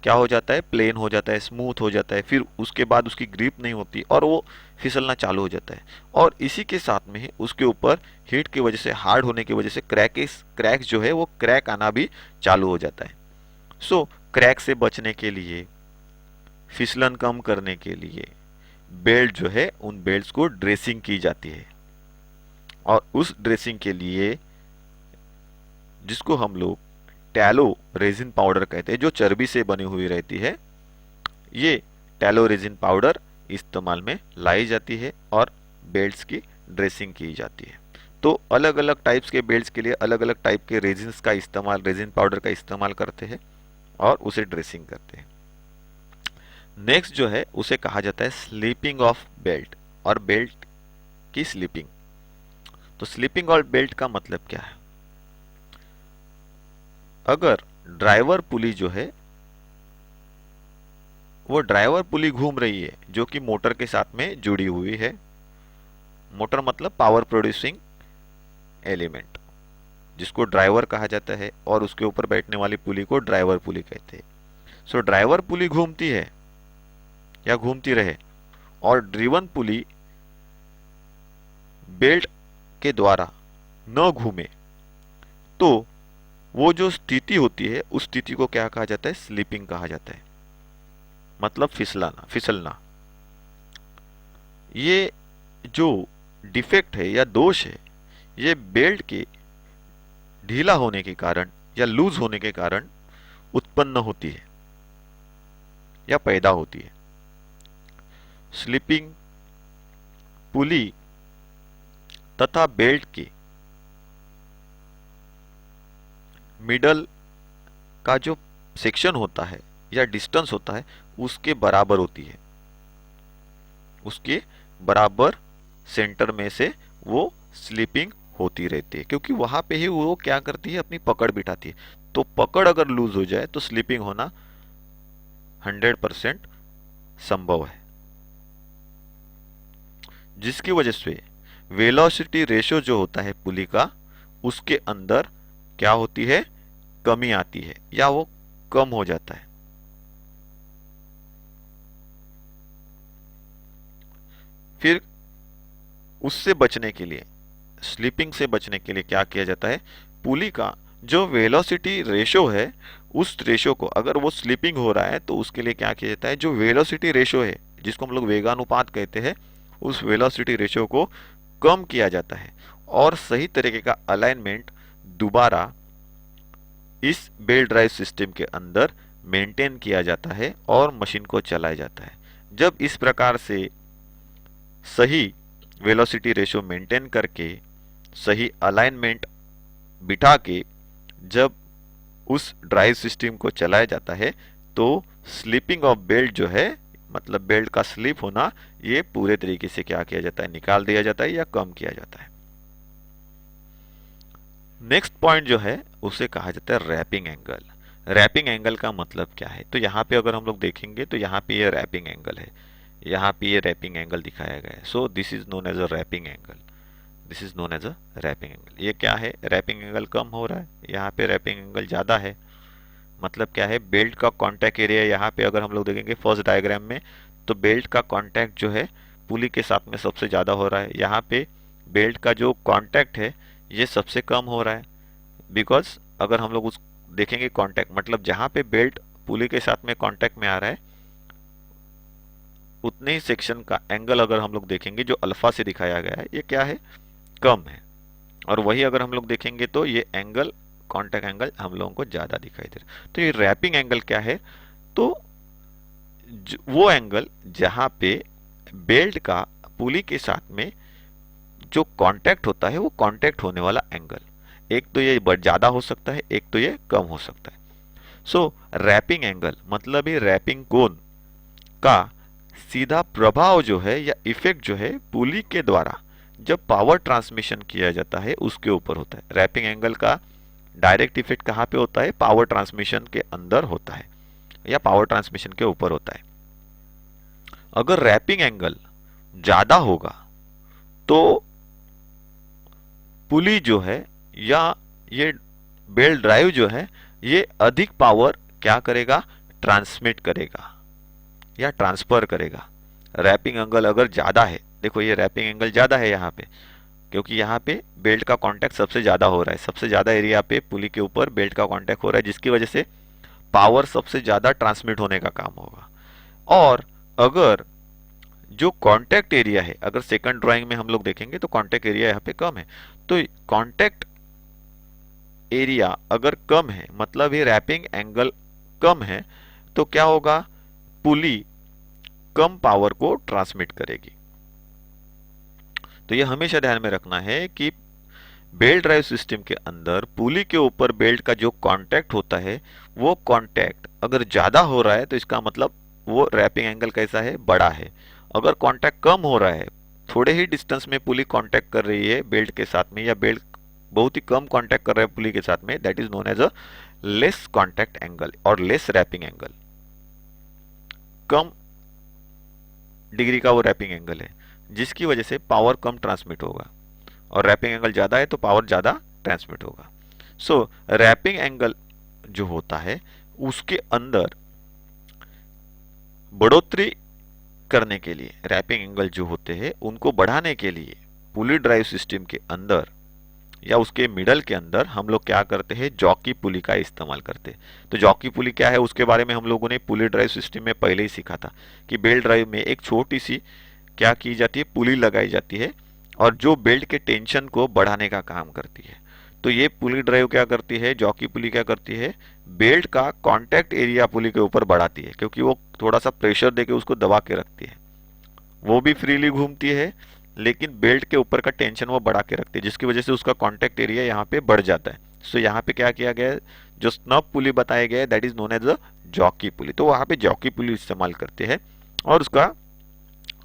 क्या हो जाता है, प्लेन हो जाता है, स्मूथ हो जाता है, फिर उसके बाद उसकी ग्रिप नहीं होती और वो फिसलना चालू हो जाता है। और इसी के साथ में उसके ऊपर हीट की वजह से, हार्ड होने की वजह से क्रैक जो है वो क्रैक आना भी चालू हो जाता है। सो क्रैक से बचने के लिए, फिसलन कम करने के लिए बेल्ट जो है, उन बेल्ट्स को ड्रेसिंग की जाती है। और उस ड्रेसिंग के लिए जिसको हम लोग टैलो रेजिन पाउडर कहते हैं, जो चर्बी से बनी हुई रहती है, ये टैलो रेजिन पाउडर इस्तेमाल में लाई जाती है और बेल्ट्स की ड्रेसिंग की जाती है। तो अलग अलग टाइप्स के बेल्ट्स के लिए अलग अलग टाइप के रेजिन्स का इस्तेमाल, रेजिन पाउडर का इस्तेमाल करते हैं और उसे ड्रेसिंग करते हैं। नेक्स्ट जो है उसे कहा जाता है स्लीपिंग ऑफ बेल्ट और बेल्ट की स्लीपिंग। तो स्लीपिंग ऑफ बेल्ट का मतलब क्या है? अगर ड्राइवर पुली जो है वो ड्राइवर पुली घूम रही है जो कि मोटर के साथ में जुड़ी हुई है, मोटर मतलब पावर प्रोड्यूसिंग एलिमेंट, जिसको ड्राइवर कहा जाता है, और उसके ऊपर बैठने वाली पुली को ड्राइवर पुली कहते हैं। सो ड्राइवर पुली घूमती है या घूमती रहे और ड्रिवन पुली बेल्ट के द्वारा न घूमे, तो वो जो स्थिति होती है उस स्थिति को क्या कहा जाता है? स्लीपिंग कहा जाता है, मतलब फिसलना। ये जो डिफेक्ट है या दोष है, ये बेल्ट के ढीला होने के कारण या लूज होने के कारण उत्पन्न होती है या पैदा होती है। स्लीपिंग पुली तथा बेल्ट के मिडल का जो सेक्शन होता है या डिस्टेंस होता है उसके बराबर होती है, उसके बराबर सेंटर में से वो स्लीपिंग होती रहती है, क्योंकि वहां पे ही वो क्या करती है? अपनी पकड़ बिठाती है। तो पकड़ अगर लूज हो जाए तो स्लीपिंग होना 100% संभव है, जिसकी वजह से वेलोसिटी रेशियो जो होता है पुली का, उसके अंदर क्या होती है? कमी आती है या वो कम हो जाता है। फिर उससे बचने के लिए, स्लीपिंग से बचने के लिए क्या किया जाता है? पुली का जो वेलोसिटी रेशियो है, उस रेशियो को, अगर वो स्लीपिंग हो रहा है तो उसके लिए क्या किया जाता है? जो वेलोसिटी रेशियो है, जिसको हम लोग वेगानुपात कहते हैं, उस वेलोसिटी रेशियो को कम किया जाता है और सही तरीके का अलाइनमेंट दोबारा इस बेल्ट ड्राइव सिस्टम के अंदर मेंटेन किया जाता है और मशीन को चलाया जाता है। जब इस प्रकार से सही वेलोसिटी रेशियो मेंटेन करके, सही अलाइनमेंट बिठा के जब उस ड्राइव सिस्टम को चलाया जाता है, तो स्लीपिंग ऑफ बेल्ट जो है, मतलब बेल्ट का स्लिप होना, ये पूरे तरीके से क्या किया जाता है? निकाल दिया जाता है या कम किया जाता है। नेक्स्ट पॉइंट जो है उसे कहा जाता है रैपिंग एंगल। रैपिंग एंगल का मतलब क्या है? तो यहाँ पे अगर हम लोग देखेंगे तो यहाँ पे ये रैपिंग एंगल है, यहाँ पे ये रैपिंग एंगल दिखाया गया है। So this is known as a wrapping angle, this is known as a wrapping angle. ये क्या है? रैपिंग एंगल कम हो रहा है, यहाँ पे रैपिंग एंगल ज्यादा है। मतलब क्या है? बेल्ट का कॉन्टैक्ट एरिया, यहाँ पे अगर हम लोग देखेंगे फर्स्ट डायग्राम में, तो बेल्ट का कॉन्टैक्ट जो है पुली के साथ में सबसे ज्यादा हो रहा है। यहाँ पे बेल्ट का जो कॉन्टैक्ट है ये सबसे कम हो रहा है, बिकॉज अगर हम लोग उस देखेंगे कॉन्टैक्ट, मतलब जहां पे बेल्ट पुली के साथ में कॉन्टैक्ट में आ रहा है, उतने ही सेक्शन का एंगल अगर हम लोग देखेंगे जो अल्फा से दिखाया गया है, ये क्या है? कम है। और वही अगर हम लोग देखेंगे तो ये एंगल, कॉन्टैक्ट एंगल, हम लोगों को ज्यादा दिखाई दे रहा है। तो ये रैपिंग एंगल क्या है? तो वो एंगल जहां पे बेल्ट का पुली के साथ में जो कांटेक्ट होता है, वो कांटेक्ट होने वाला एंगल, एक तो ये ज्यादा हो सकता है, एक तो ये कम हो सकता है। सो रैपिंग एंगल मतलब ये रैपिंग कोण का सीधा प्रभाव जो है या इफेक्ट जो है पुली के द्वारा जब पावर ट्रांसमिशन किया जाता है उसके ऊपर होता है। रैपिंग एंगल का डायरेक्ट इफेक्ट कहाँ पे होता है? पावर ट्रांसमिशन के अंदर होता है या पावर ट्रांसमिशन के ऊपर होता है। अगर रैपिंग एंगल ज्यादा होगा तो पुली जो है या ये बेल्ट ड्राइव जो है, ये अधिक पावर क्या करेगा? ट्रांसमिट करेगा या ट्रांसफर करेगा। रैपिंग एंगल अगर ज्यादा है, देखो ये रैपिंग एंगल ज्यादा है यहाँ पे, क्योंकि यहाँ पे बेल्ट का कांटेक्ट सबसे ज्यादा हो रहा है, सबसे ज्यादा एरिया पे पुली के ऊपर बेल्ट का कांटेक्ट हो रहा है, जिसकी वजह से पावर सबसे ज्यादा ट्रांसमिट होने का काम होगा। और अगर जो कांटेक्ट एरिया है, अगर सेकंड ड्राइंग में हम लोग देखेंगे तो कांटेक्ट एरिया यहाँ पे कम है, तो कांटेक्ट एरिया अगर कम है, मतलब ये रैपिंग एंगल कम है, तो क्या होगा? पुली कम पावर को ट्रांसमिट करेगी। तो ये हमेशा ध्यान में रखना है कि बेल्ट ड्राइव सिस्टम के अंदर पुली के ऊपर बेल्ट का जो कांटेक्ट होता है, वो कांटेक्ट अगर ज्यादा हो रहा है तो इसका मतलब वो रैपिंग एंगल कैसा है, बड़ा है। अगर कांटेक्ट कम हो रहा है, थोड़े ही डिस्टेंस में पुली कांटेक्ट कर रही है बेल्ट के साथ में, या बेल्ट बहुत ही कम कांटेक्ट कर रहा है पुली के साथ में, that is known as a less contact angle और लेस रैपिंग एंगल। कम डिग्री का वो रैपिंग एंगल है, जिसकी वजह से पावर कम ट्रांसमिट होगा, और रैपिंग एंगल ज्यादा है तो पावर ज्यादा ट्रांसमिट होगा। सो रैपिंग एंगल जो होता है उसके अंदर बढ़ोतरी करने के लिए, रैपिंग एंगल जो होते हैं उनको बढ़ाने के लिए पुली ड्राइव सिस्टम के अंदर या उसके मिडल के अंदर हम लोग क्या करते हैं, जॉकी पुली का इस्तेमाल करते हैं। तो जॉकी पुली क्या है उसके बारे में हम लोगों ने पुली ड्राइव सिस्टम में पहले ही सीखा था कि बेल्ट ड्राइव में एक छोटी सी क्या की जाती है, पुली लगाई जाती है, और जो बेल्ट के टेंशन को बढ़ाने का काम करती है। तो ये पुली ड्राइव क्या करती है, जॉकी पुली क्या करती है, बेल्ट का कांटेक्ट एरिया पुली के ऊपर बढ़ाती है, क्योंकि वो थोड़ा सा प्रेशर देके उसको दबा के रखती है। वो भी फ्रीली घूमती है, लेकिन बेल्ट के ऊपर का टेंशन वो बढ़ा के रखती है, जिसकी वजह से उसका कांटेक्ट एरिया यहाँ पे बढ़ जाता है। सो यहाँ पे क्या किया गया है, जो स्नब पुली बताया गया है that is known as a jockey pulley. तो वहां पे जॉकी पुली इस्तेमाल करते हैं, और उसका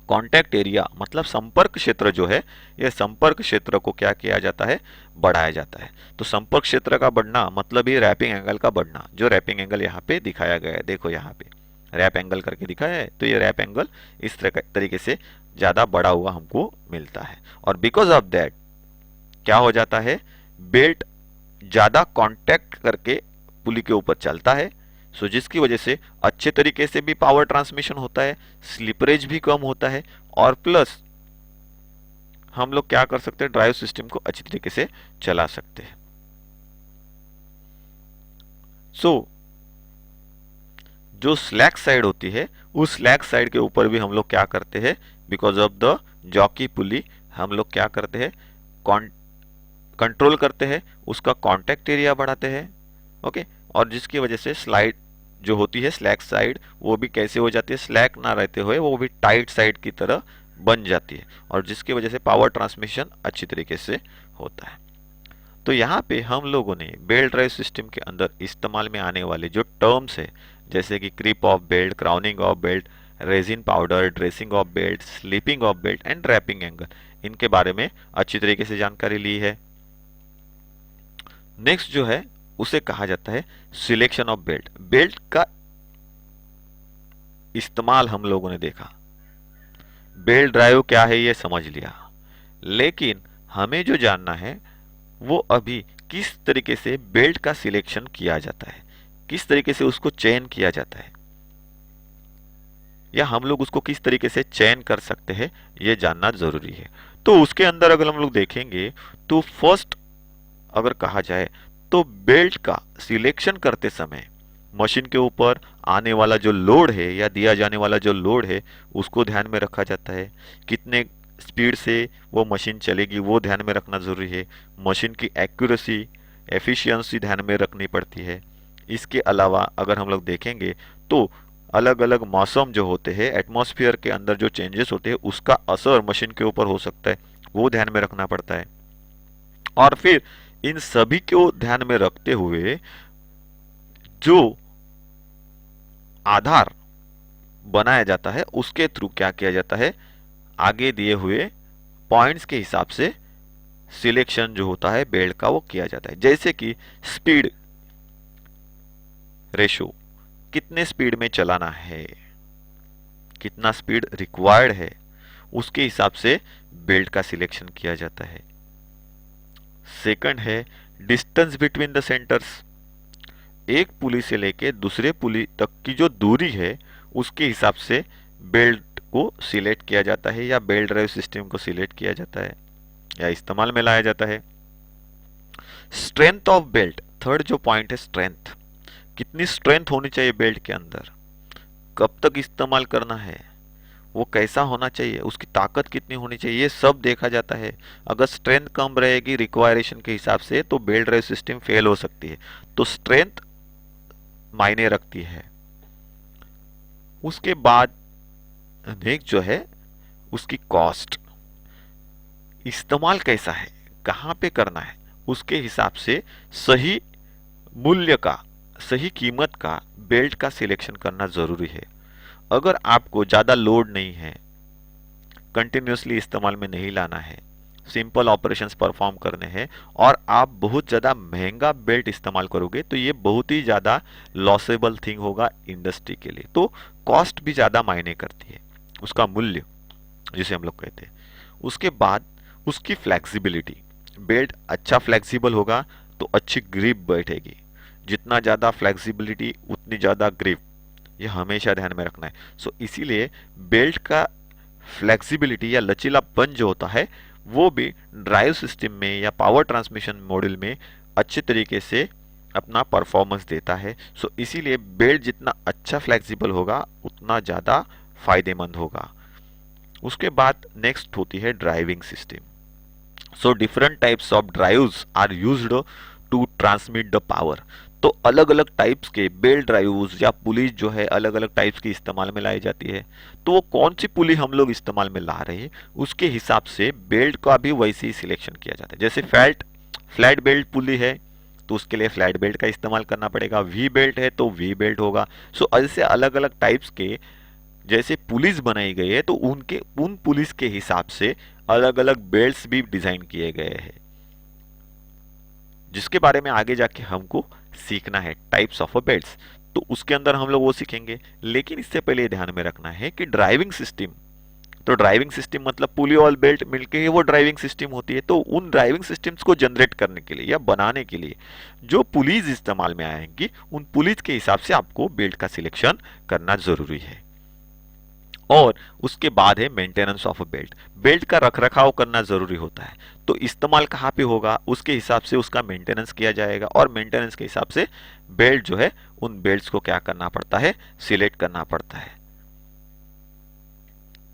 कांटेक्ट एरिया मतलब संपर्क क्षेत्र जो है, यह संपर्क क्षेत्र को क्या किया जाता है, बढ़ाया जाता है। तो संपर्क क्षेत्र का बढ़ना मतलब ये रैपिंग एंगल का बढ़ना, जो रैपिंग एंगल यहाँ पे दिखाया गया है, देखो यहाँ पे रैप एंगल करके दिखाया है, तो ये रैप एंगल इस तरीके से ज्यादा बड़ा हुआ हमको मिलता है। और बिकॉज ऑफ दैट क्या हो जाता है, बेल्ट ज्यादा कांटेक्ट करके पुली के ऊपर चलता है, सो जिसकी वजह से अच्छे तरीके से भी पावर ट्रांसमिशन होता है, स्लिपरेज भी कम होता है, और प्लस हम लोग क्या कर सकते हैं, ड्राइव सिस्टम को अच्छी तरीके से चला सकते हैं। सो जो स्लैक साइड होती है, उस स्लैक साइड के ऊपर भी हम लोग क्या करते हैं, because of the jockey pulley हम लोग क्या करते हैं, कंट्रोल करते हैं, उसका कांटेक्ट एरिया बढ़ाते हैं। ओके, और जिसकी वजह से स्लाइड जो होती है स्लैक साइड, वो भी कैसे हो जाती है, स्लैक ना रहते हुए वो भी टाइट साइड की तरह बन जाती है, और जिसकी वजह से पावर ट्रांसमिशन अच्छी तरीके से होता है। तो यहाँ पे हम लोगों ने बेल्ट ड्राइव सिस्टम के अंदर इस्तेमाल में आने वाले जो टर्म्स है, जैसे कि creep of belt, crowning of belt, resin powder, dressing of belt, slipping of belt and wrapping angle, इनके बारे में अच्छी तरीके से जानकारी ली है। नेक्स्ट जो है उसे कहा जाता है सिलेक्शन ऑफ बेल्ट। बेल्ट का इस्तेमाल हम लोगों ने देखा, बेल्ट ड्राइव क्या है ये समझ लिया, लेकिन हमें जो जानना है वो अभी किस तरीके से बेल्ट का सिलेक्शन किया जाता है, किस तरीके से उसको चयन किया जाता है, या हम लोग उसको किस तरीके से चयन कर सकते हैं, ये जानना जरूरी है। तो उसके अंदर अगर हम लोग देखेंगे तो फर्स्ट अगर कहा जाए तो बेल्ट का सिलेक्शन करते समय मशीन के ऊपर आने वाला जो लोड है या दिया जाने वाला जो लोड है उसको ध्यान में रखा जाता है, कितने स्पीड से वो मशीन चलेगी वो ध्यान में रखना जरूरी है, मशीन की एक्यूरेसी, एफिशिएंसी ध्यान में रखनी पड़ती है। इसके अलावा अगर हम लोग देखेंगे तो अलग अलग मौसम जो होते हैं, एटमॉस्फेयर के अंदर जो चेंजेस होते हैं उसका असर मशीन के ऊपर हो सकता है, वो ध्यान में रखना पड़ता है। और फिर इन सभी को ध्यान में रखते हुए जो आधार बनाया जाता है उसके थ्रू क्या किया जाता है, आगे दिए हुए पॉइंट्स के हिसाब से सिलेक्शन जो होता है बेल्ट का वो किया जाता है। जैसे कि स्पीड रेशो, कितने स्पीड में चलाना है, कितना स्पीड रिक्वायर्ड है, उसके हिसाब से बेल्ट का सिलेक्शन किया जाता है। सेकंड है डिस्टेंस बिटवीन द सेंटर्स, एक पुली से लेके दूसरे पुली तक की जो दूरी है उसके हिसाब से बेल्ट को सिलेक्ट किया जाता है, या बेल्ट ड्राइव सिस्टम को सिलेक्ट किया जाता है या इस्तेमाल में लाया जाता है। स्ट्रेंथ ऑफ बेल्ट, थर्ड जो पॉइंट है स्ट्रेंथ, कितनी स्ट्रेंथ होनी चाहिए बेल्ट के अंदर, कब तक इस्तेमाल करना है, वो कैसा होना चाहिए, उसकी ताकत कितनी होनी चाहिए, ये सब देखा जाता है। अगर स्ट्रेंथ कम रहेगी रिक्वायरेशन के हिसाब से तो बेल्ट ड्राइव सिस्टम फेल हो सकती है, तो स्ट्रेंथ मायने रखती है। उसके बाद नेक्स्ट जो है उसकी कॉस्ट, इस्तेमाल कैसा है, कहाँ पे करना है, उसके हिसाब से सही मूल्य का, सही कीमत का बेल्ट का सिलेक्शन करना जरूरी है। अगर आपको ज़्यादा लोड नहीं है, कंटिन्यूसली इस्तेमाल में नहीं लाना है, सिंपल ऑपरेशंस परफॉर्म करने हैं और आप बहुत ज़्यादा महंगा बेल्ट इस्तेमाल करोगे तो ये बहुत ही ज़्यादा लॉसेबल थिंग होगा इंडस्ट्री के लिए। तो कॉस्ट भी ज़्यादा मायने करती है, उसका मूल्य जिसे हम लोग कहते हैं। उसके बाद उसकी फ्लेक्सिबिलिटी, बेल्ट अच्छा फ्लेक्सिबल होगा तो अच्छी ग्रिप बैठेगी। जितना ज़्यादा फ्लेक्सिबिलिटी उतनी ज़्यादा ग्रिप, ये हमेशा ध्यान में रखना है। सो इसीलिए बेल्ट का फ्लेक्सिबिलिटी या लचीलापन जो होता है वो भी ड्राइव सिस्टम में या पावर ट्रांसमिशन मॉड्यूल में अच्छे तरीके से अपना परफॉर्मेंस देता है। सो इसीलिए बेल्ट जितना अच्छा फ्लेक्सिबल होगा उतना ज़्यादा फायदेमंद होगा। उसके बाद नेक्स्ट होती है driving system. So different types of drives are used to transmit the power. तो अलग अलग टाइप्स के बेल्ट ड्राइव्स या पुलीज जो है अलग अलग टाइप्स की इस्तेमाल में लाई जाती है। तो वो कौन सी पुली हम लोग इस्तेमाल में ला रहे हैं उसके हिसाब से बेल्ट का भी वैसे ही सिलेक्शन किया जाता है। जैसे फ्लैट बेल्ट पुली है तो उसके लिए फ्लैट बेल्ट का इस्तेमाल करना पड़ेगा, वी बेल्ट है तो वी बेल्ट होगा। सो ऐसे अलग अलग टाइप्स के जैसे पुलिस बनाई गई है तो उन पुलिस के हिसाब से अलग अलग बेल्ट्स भी डिजाइन किए गए हैं, जिसके बारे में आगे जाके हमको सीखना है, टाइप्स ऑफ बेल्ट्स। तो उसके अंदर हम लोग वो सीखेंगे। लेकिन इससे पहले ध्यान में रखना है कि ड्राइविंग सिस्टम, तो ड्राइविंग सिस्टम मतलब पुली और बेल्ट मिलके ही वो ड्राइविंग सिस्टम होती है। तो उन ड्राइविंग सिस्टम्स को जनरेट करने के लिए या बनाने के लिए जो पुलिस इस्तेमाल में आएंगी उन पुलिस के हिसाब से आपको बेल्ट का सिलेक्शन करना जरूरी है। और उसके बाद है maintenance of a belt. Belt का रखरखाव करना जरूरी होता है। तो इस्तेमाल कहाँ पे होगा उसके हिसाब से उसका मेंटेनेंस किया जाएगा और मेंटेनेंस के हिसाब से बेल्ट जो है उन बेल्ट्स को क्या करना पड़ता है, सिलेक्ट करना पड़ता है।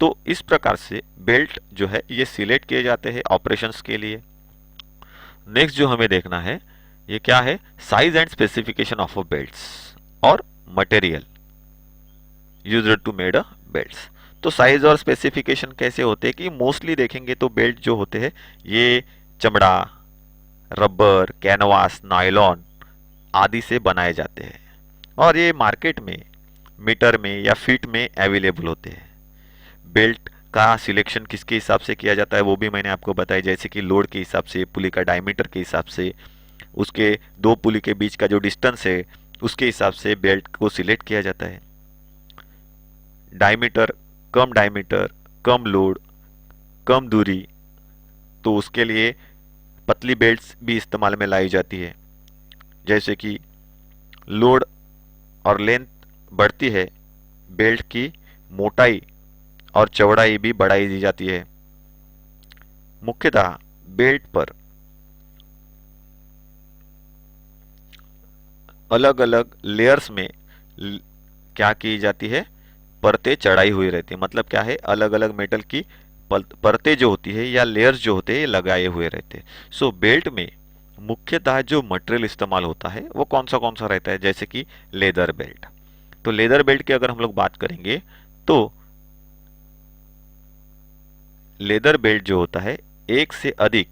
तो इस प्रकार से बेल्ट जो है ये सिलेक्ट किए जाते हैं ऑपरेशंस के लिए। नेक्स्ट जो हमें देखना है ये क्या है, size and specification of a belts और material used to made a belts. तो साइज और स्पेसिफिकेशन कैसे होते हैं कि मोस्टली देखेंगे तो बेल्ट जो होते हैं ये चमड़ा, रबर, कैनवास, नायलॉन आदि से बनाए जाते हैं और ये मार्केट में मीटर में या फीट में अवेलेबल होते हैं। बेल्ट का सिलेक्शन किसके हिसाब से किया जाता है वो भी मैंने आपको बताया, जैसे कि लोड के हिसाब से, पुली का डायमीटर के हिसाब से, उसके दो पुली के बीच का जो डिस्टेंस है उसके हिसाब से बेल्ट को सिलेक्ट किया जाता है। डायमीटर, कम लोड, कम दूरी, तो उसके लिए पतली बेल्ट्स भी इस्तेमाल में लाई जाती है। जैसे कि लोड और लेंथ बढ़ती है, बेल्ट की मोटाई और चौड़ाई भी बढ़ाई दी जाती है। मुख्यतः बेल्ट पर अलग अलग लेयर्स में क्या की जाती है, परतें चढ़ाई हुई रहती है। मतलब क्या है, अलग अलग मेटल की परतें जो होती है या लेयर्स जो होते हैं ये लगाए हुए रहते हैं। सो बेल्ट में मुख्यतः जो मटेरियल इस्तेमाल होता है वो कौन सा रहता है, जैसे कि लेदर बेल्ट। तो लेदर बेल्ट की अगर हम लोग बात करेंगे तो लेदर बेल्ट जो होता है एक से अधिक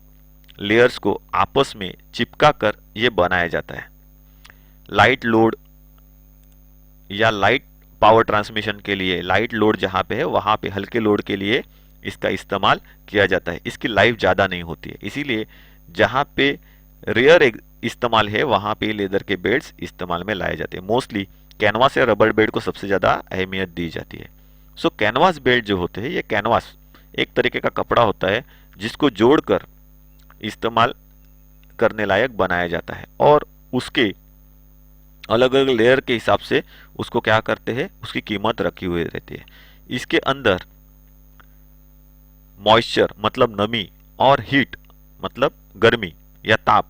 लेयर्स को आपस में चिपका कर ये बनाया जाता है। लाइट लोड या लाइट पावर ट्रांसमिशन के लिए, लाइट लोड जहां पे है वहां पे हल्के लोड के लिए इसका इस्तेमाल किया जाता है। इसकी लाइफ ज़्यादा नहीं होती है, इसीलिए जहां पे रेयर इस्तेमाल है वहां पे लेदर के बेल्ट्स इस्तेमाल में लाए जाते हैं। मोस्टली कैनवास या रबर बेल्ट को सबसे ज़्यादा अहमियत दी जाती है। सो कैनवास बेल्ट जो होते हैं, ये कैनवास एक तरीके का कपड़ा होता है जिसको जोड़कर इस्तेमाल करने लायक बनाया जाता है और उसके अलग अलग लेयर के हिसाब से उसको क्या करते हैं, उसकी कीमत रखी हुई रहती है। इसके अंदर मॉइस्चर मतलब नमी और हीट मतलब गर्मी या ताप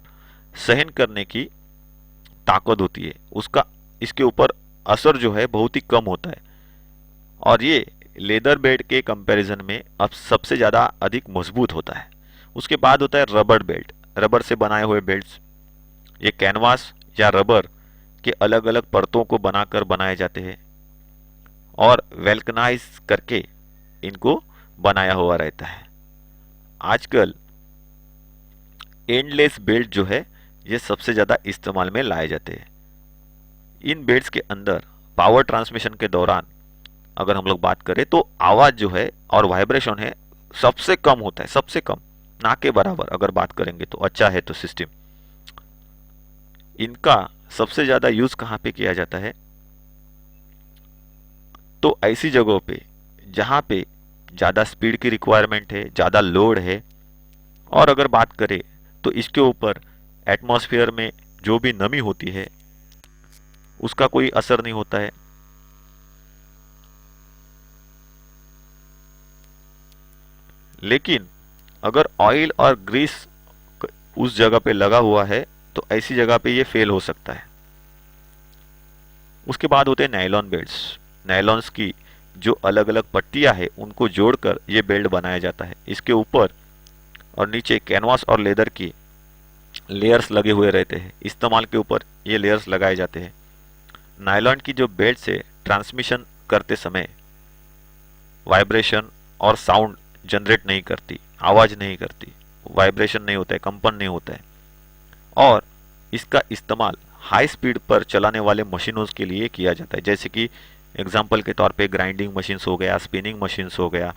सहन करने की ताकत होती है। उसका इसके ऊपर असर जो है बहुत ही कम होता है और ये लेदर बेल्ट के कंपैरिजन में अब सबसे ज़्यादा अधिक मजबूत होता है। उसके बाद होता है रबर बेल्ट, रबर से बनाए हुए बेल्ट्स। ये कैनवास या रबर के अलग अलग परतों को बनाकर बनाए जाते हैं और वेल्कनाइज करके इनको बनाया हुआ रहता है। आजकल एंडलेस बेल्ट जो है ये सबसे ज़्यादा इस्तेमाल में लाए जाते हैं। इन बेल्ट्स के अंदर पावर ट्रांसमिशन के दौरान अगर हम लोग बात करें तो आवाज़ जो है और वाइब्रेशन है सबसे कम होता है, सबसे कम, ना के बराबर अगर बात करेंगे तो अच्छा है तो सिस्टम। इनका सबसे ज़्यादा यूज़ कहाँ पे किया जाता है? तो ऐसी जगहों पे जहाँ पे ज़्यादा स्पीड की रिक्वायरमेंट है, ज़्यादा लोड है, और अगर बात करें तो इसके ऊपर एटमॉस्फेयर में जो भी नमी होती है उसका कोई असर नहीं होता है। लेकिन अगर ऑयल और ग्रीस उस जगह पे लगा हुआ है तो ऐसी जगह पे ये फेल हो सकता है। उसके बाद होते हैं नायलॉन बेल्ट्स। नायलॉन्स की जो अलग अलग पट्टियां हैं उनको जोड़कर ये बेल्ट बनाया जाता है। इसके ऊपर और नीचे कैनवास और लेदर की लेयर्स लगे हुए रहते हैं। इस्तेमाल के ऊपर ये लेयर्स लगाए जाते हैं। नायलॉन की जो बेल्ट से ट्रांसमिशन करते समय वाइब्रेशन और साउंड जनरेट नहीं करती, आवाज़ नहीं करती, वाइब्रेशन नहीं होता है, कंपन नहीं होता है। और इसका इस्तेमाल हाई स्पीड पर चलाने वाले मशीनों के लिए किया जाता है, जैसे कि एग्जाम्पल के तौर पे ग्राइंडिंग मशीन्स हो गया, स्पिनिंग मशीन्स हो गया,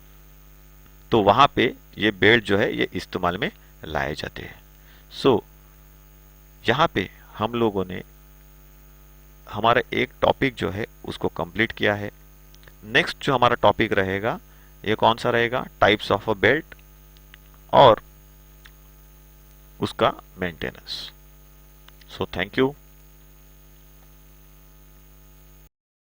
तो वहाँ पे ये बेल्ट जो है ये इस्तेमाल में लाए जाते हैं। सो यहाँ पे हम लोगों ने हमारा एक टॉपिक जो है उसको कंप्लीट किया है। नेक्स्ट जो हमारा टॉपिक रहेगा ये कौन सा रहेगा? टाइप्स ऑफ अ बेल्ट और उसका मेंटेनेंस। So thank you.